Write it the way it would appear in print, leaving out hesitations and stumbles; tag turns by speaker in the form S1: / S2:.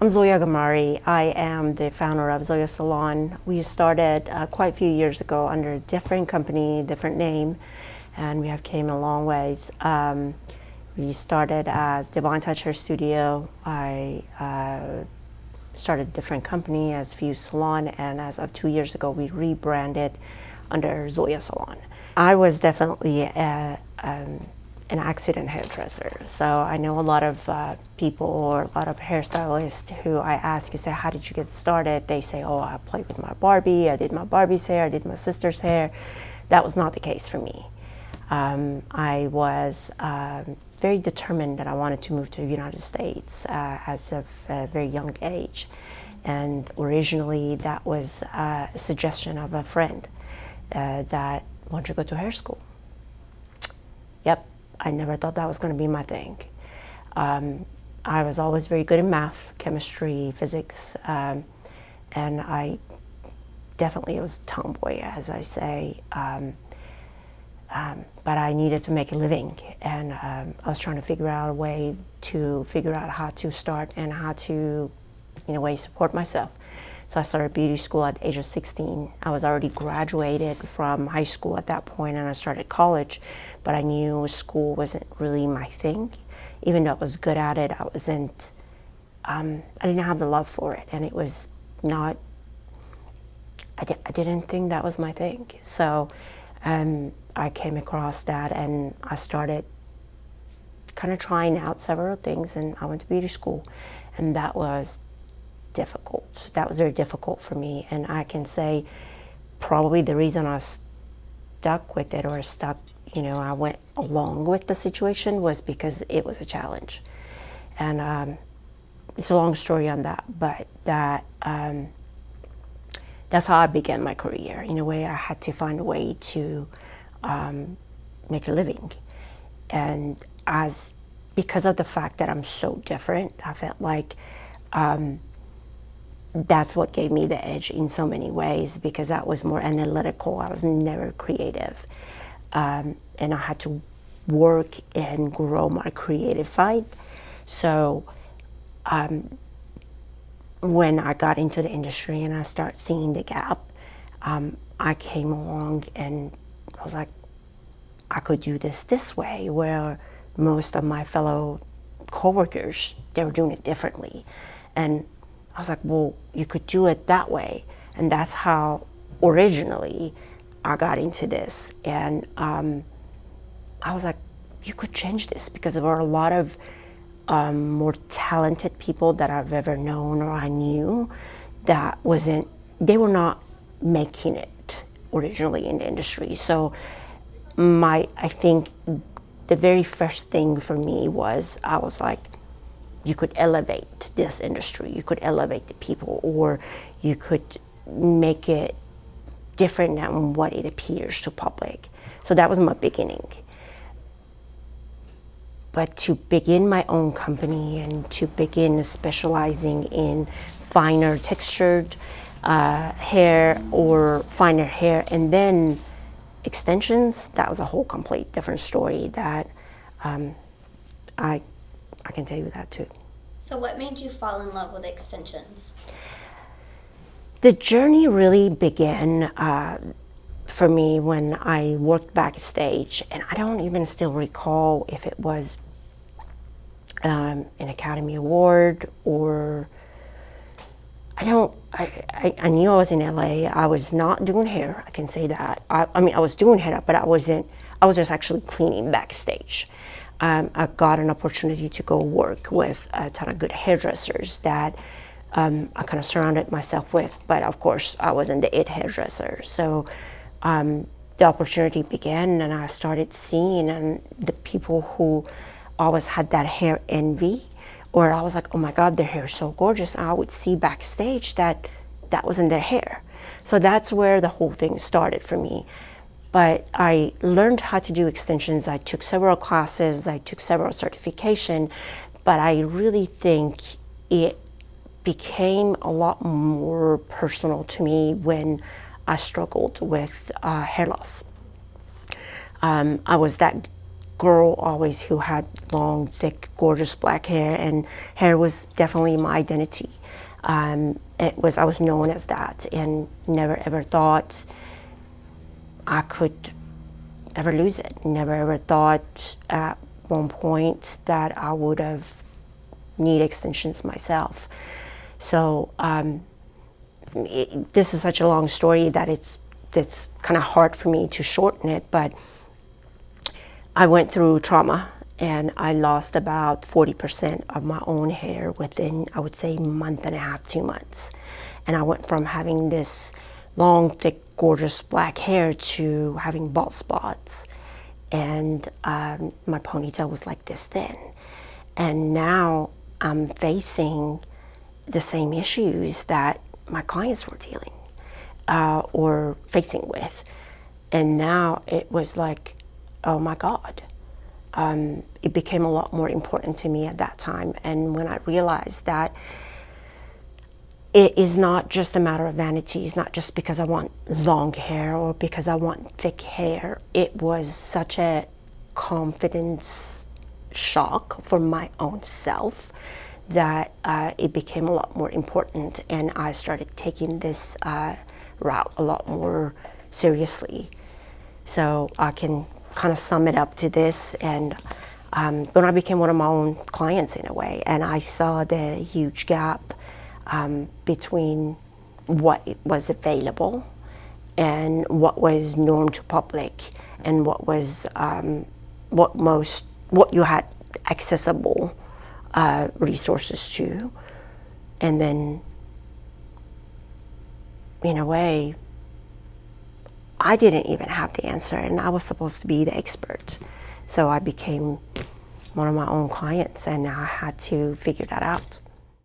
S1: I'm Zoya Ghamari. I am the founder of Zoya Salon. We started quite a few years ago under a different company, different name, and we have came a long ways. We started as Divine Touch Hair Studio. I started a different company as Fuse Salon, and as of 2 years ago, we rebranded under Zoya Salon. I was definitely an accident hairdresser. So I know a lot of people or a lot of hairstylists who I ask, say, how did you get started? They say, oh, I played with my Barbie, I did my Barbie's hair, I did my sister's hair. That was not the case for me. I was very determined that I wanted to move to the United States as of a very young age. And originally that was a suggestion of a friend that wanted to go to hair school. Yep. I never thought that was going to be my thing. I was always very good in math, chemistry, physics, and I definitely was a tomboy, as I say. But I needed to make a living, and I was trying to figure out a way to figure out how to start and how to, in a way, support myself. So I started beauty school at the age of 16. I was already graduated from high school at that point, and I started college, but I knew school wasn't really my thing. Even though I was good at it, I didn't have the love for it, and it was not, I didn't think that was my thing. So I came across that, and I started kind of trying out several things, and I went to beauty school, and that was difficult. That was very difficult for me, and I can say probably the reason I stuck with it, or I went along with the situation, was because it was a challenge. And it's a long story on that, but that's how I began my career. In a way, I had to find a way to make a living, and because of the fact that I'm so different, I felt like that's what gave me the edge in so many ways, because I was more analytical. I was never creative. And I had to work and grow my creative side. So when I got into the industry and I started seeing the gap, I came along and I was like, I could do this way, where most of my fellow coworkers, they were doing it differently. And I was like, well, you could do it that way. And that's how originally I got into this. And I was like, you could change this, because there were a lot of more talented people that I've ever known or I knew they were not making it originally in the industry. So I think the very first thing for me was, I was like, you could elevate this industry, you could elevate the people, or you could make it different than what it appears to public. So that was my beginning. But to begin my own company and to begin specializing in finer textured hair or finer hair, and then extensions, that was a whole complete different story that I can tell you that too.
S2: So what made you fall in love with extensions?
S1: The journey really began for me when I worked backstage, and I don't even still recall if it was an Academy Award or I knew I was in LA. I was not doing hair, I can say that. I mean, I was doing hair, but I was just actually cleaning backstage. I got an opportunity to go work with a ton of good hairdressers that I kind of surrounded myself with, but of course I wasn't the it hairdresser. So the opportunity began, and I started seeing the people who always had that hair envy, or I was like, oh my God, their hair is so gorgeous. And I would see backstage that wasn't their hair. So that's where the whole thing started for me. But I learned how to do extensions. I took several classes, I took several certifications, but I really think it became a lot more personal to me when I struggled with hair loss. I was that girl always who had long, thick, gorgeous black hair, and hair was definitely my identity. I was known as that, and never ever thought I could ever lose it. Never ever thought at one point that I would have need extensions myself. So this is such a long story that it's kind of hard for me to shorten it, but I went through trauma and I lost about 40% of my own hair within, I would say, a month and a half, 2 months. And I went from having this long, thick, gorgeous black hair to having bald spots. And my ponytail was like this thin. And now I'm facing the same issues that my clients were dealing or facing with. And now it was like, oh my God. It became a lot more important to me at that time. And when I realized that it is not just a matter of vanity, it's not just because I want long hair or because I want thick hair. It was such a confidence shock for my own self that it became a lot more important, and I started taking this route a lot more seriously. So I can kind of sum it up to this, and when I became one of my own clients in a way, and I saw the huge gap between what was available and what was known to public, and what was what you had accessible resources to, and then in a way I didn't even have the answer, and I was supposed to be the expert. So I became one of my own clients, and I had to figure that out.